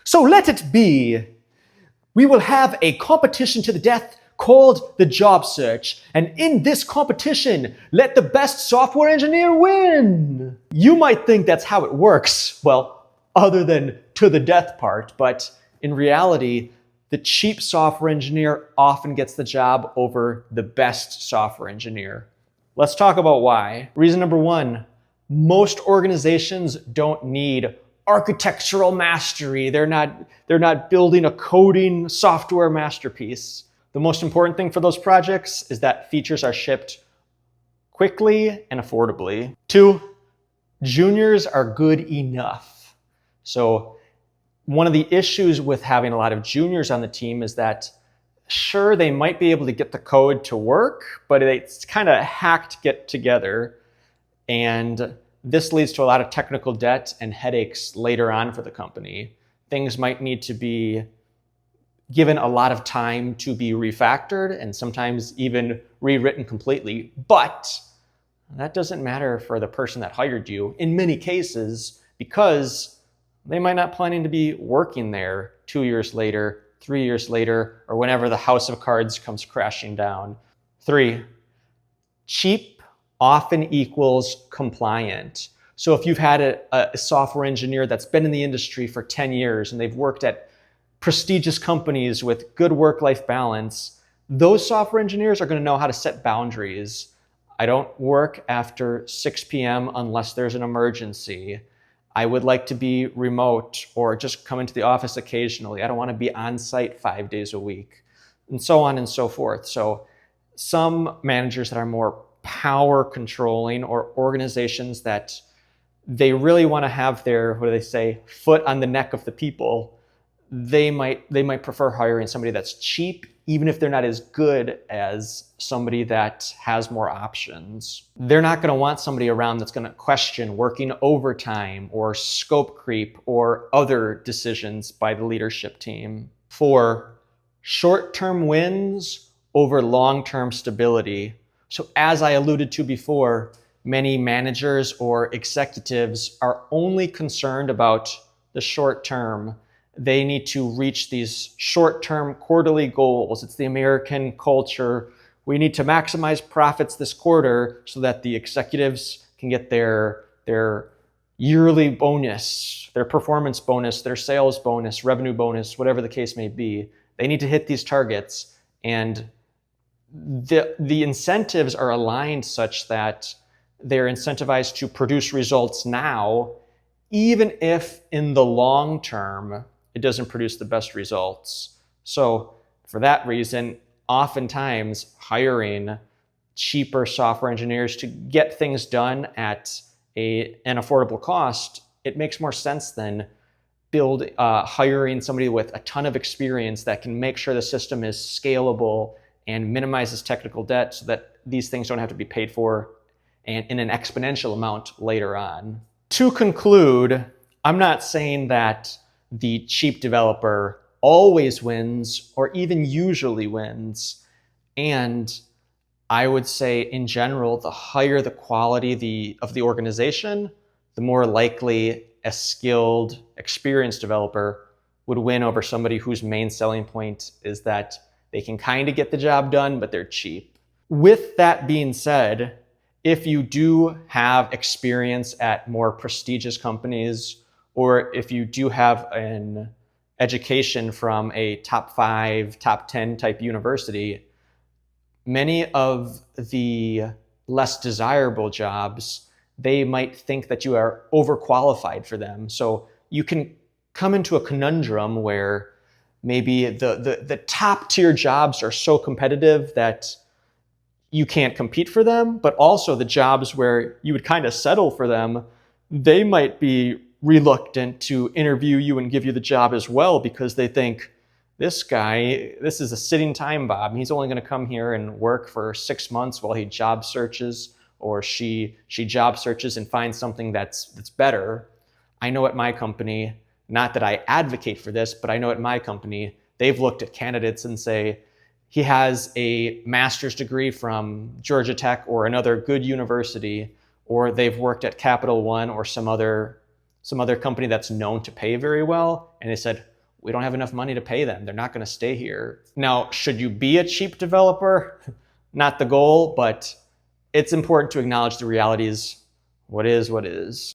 So let it be. We will have a competition to the death called the job search. And in this competition, let the best software engineer win. You might think that's how it works. Well, other than to the death part, but in reality, the cheap software engineer often gets the job over the best software engineer. Let's talk about why. Reason number one, most organizations don't need architectural mastery. They're not building a coding software masterpiece. The most important thing for those projects is that features are shipped quickly and affordably. Two, juniors are good enough. So one of the issues with having a lot of juniors on the team is that sure, they might be able to get the code to work, but it's kind of hacked get together. And this leads to a lot of technical debt and headaches later on for the company. Things might need to be given a lot of time to be refactored and sometimes even rewritten completely. But that doesn't matter for the person that hired you in many cases because they might not planning to be working there 2 years later, 3 years later, or whenever the house of cards comes crashing down. Three, cheap often equals compliant. So if you've had a software engineer that's been in the industry for 10 years and they've worked at prestigious companies with good work-life balance, those software engineers are going to know how to set boundaries. I don't work after 6 p.m. unless there's an emergency. I would like to be remote or just come into the office occasionally. I don't want to be on site 5 days a week, and so on and so forth. So some managers that are more power controlling or organizations that they really want to have their, what do they say, foot on the neck of the people, they might prefer hiring somebody that's cheap, even if they're not as good as somebody that has more options. They're not going to want somebody around that's going to question working overtime or scope creep or other decisions by the leadership team. Four, short-term wins over long-term stability. So as I alluded to before, many managers or executives are only concerned about the short term. They need to reach these short-term quarterly goals. It's the American culture. We need to maximize profits this quarter so that the executives can get their yearly bonus, their performance bonus, their sales bonus, revenue bonus, whatever the case may be. They need to hit these targets, and the incentives are aligned such that they're incentivized to produce results now, even if in the long term it doesn't produce the best results. So for that reason, oftentimes hiring cheaper software engineers to get things done at an affordable cost, it makes more sense than hiring somebody with a ton of experience that can make sure the system is scalable and minimizes technical debt so that these things don't have to be paid for and in an exponential amount later on. To conclude, I'm not saying that the cheap developer always wins or even usually wins. And I would say in general, the higher the quality of the organization, the more likely a skilled, experienced developer would win over somebody whose main selling point is that they can kind of get the job done, but they're cheap. With that being said, if you do have experience at more prestigious companies, or if you do have an education from a top 5, top 10 type university, many of the less desirable jobs, they might think that you are overqualified for them. So you can come into a conundrum where maybe the top tier jobs are so competitive that you can't compete for them, but also the jobs where you would kind of settle for them, they might be reluctant to interview you and give you the job as well because they think, this guy, this is a sitting time bomb. He's only going to come here and work for 6 months while he job searches, or she job searches and finds something that's better. I know at my company, not that I advocate for this, but I know at my company, they've looked at candidates and say, he has a master's degree from Georgia Tech or another good university, or they've worked at Capital One or some other company that's known to pay very well. And they said, we don't have enough money to pay them. They're not going to stay here. Now, should you be a cheap developer? Not the goal, but it's important to acknowledge the realities. What is, what is.